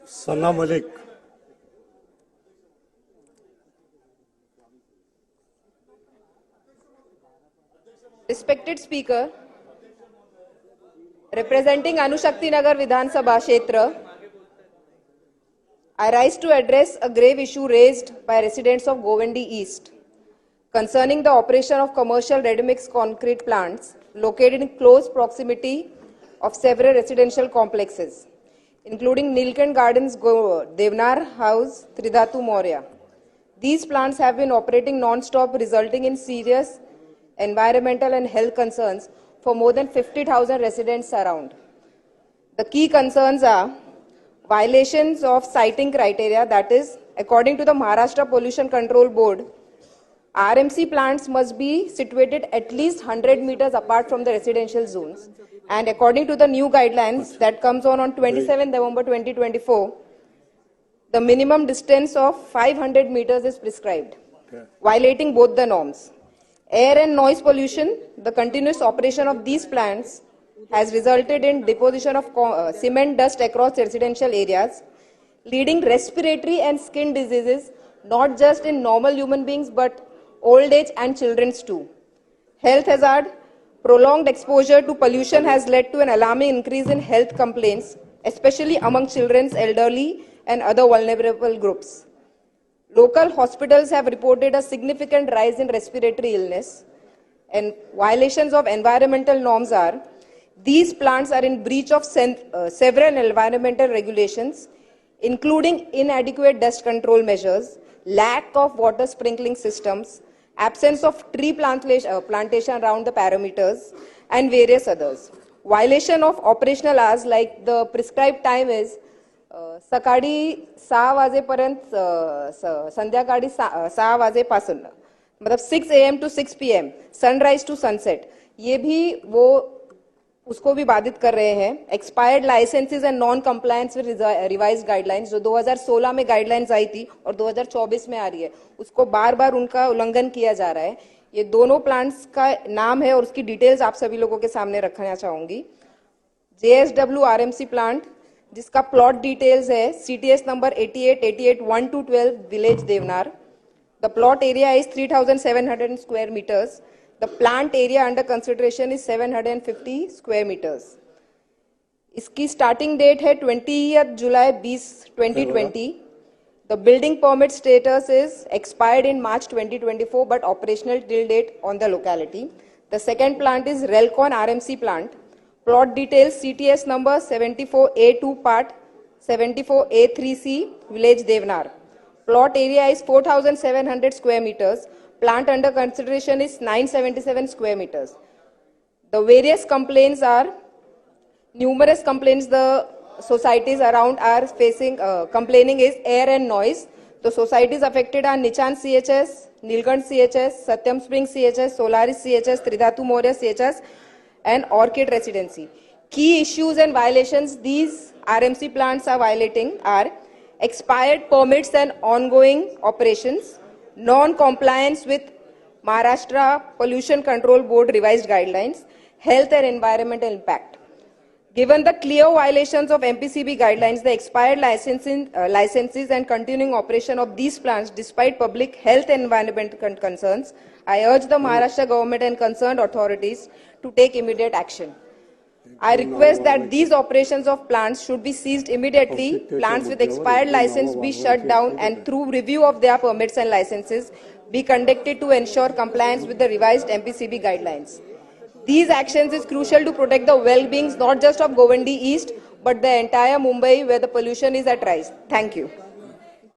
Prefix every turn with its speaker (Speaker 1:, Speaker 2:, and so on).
Speaker 1: Malik.
Speaker 2: Respected Speaker, representing Anushakti Nagar Vidhan Sabha Kshetra, I rise to address a grave issue raised by residents of Govandi East concerning the operation of commercial ready-mix concrete plants located in close proximity of several residential complexes, including Nilkant Gardens, Devnar House, Tridhatu Maurya. These plants have been operating non-stop, resulting in serious environmental and health concerns for more than 50,000 residents around. The key concerns are violations of siting criteria, that is, according to the Maharashtra Pollution Control Board, RMC plants must be situated at least 100 meters apart from the residential zones. And according to the new guidelines that comes on 27 November 2024, the minimum distance of 500 meters is prescribed, violating both the norms. Air and noise pollution, the continuous operation of these plants has resulted in deposition of cement dust across residential areas, leading respiratory and skin diseases, not just in normal human beings, but old age and children too. Health hazard, prolonged exposure to pollution has led to an alarming increase in health complaints, especially among children, elderly, and other vulnerable groups. Local hospitals have reported a significant rise in respiratory illness, and violations of environmental norms are: these plants are in breach of several environmental regulations, including inadequate dust control measures, lack of water sprinkling systems, absence of tree plantation around the parameters, and various others. Violation of operational hours, like the prescribed time is सकाळी 6 वाजेपर्यंत संध्याकाळी 6 वाजेपासून, मतलब 6 AM to 6 PM, sunrise to sunset, ये भी वो उसको भी बाधित कर रहे हैं. Expired licences and non compliance with revised guidelines, जो 2016 में गाइडलाइंस आई थी और 2024 में आ रही है, उसको बार बार उनका उल्लंघन किया जा रहा है. ये दोनों प्लांट्स का नाम है और उसकी डिटेल्स आप सभी लोगों के सामने रखना चाहूंगी. JSW RMC प्लांट, जिसका प्लॉट डिटेल्स है CTS number 888812 village Deonar. The plot area is 3,700 square metres. The plant area under consideration is 750 square metres. इसकी स्टार्टिंग डेट है 20 July 2020. The building permit status is expired in March 2024 but operational till date on the locality. The second plant is Relcon RMC plant. Plot details CTS number 74A2 part 74A3C village Devnar. Plot area is 4,700 square meters. Plant under consideration is 977 square meters. The various complaints are numerous complaints the societies around are facing. Complaining is air and noise. The societies affected are Nichan CHS, Nilkant CHS, Satyam Spring CHS, Solaris CHS, Tridhatu Maurya CHS, and Orchid Residency. Key issues and violations these RMC plants are violating are expired permits and ongoing operations, non-compliance with Maharashtra Pollution Control Board revised guidelines, health and environmental impact. Given the clear violations of MPCB guidelines, the expired licenses and continuing operation of these plants despite public health and environmental concerns, I urge the Maharashtra government and concerned authorities to take immediate action. I request that these operations of plants should be ceased immediately, plants with expired license be shut down, and through review of their permits and licenses be conducted to ensure compliance with the revised MPCB guidelines. These actions is crucial to protect the well-being not just of Govandi East but the entire Mumbai, where the pollution is at rise. Thank you.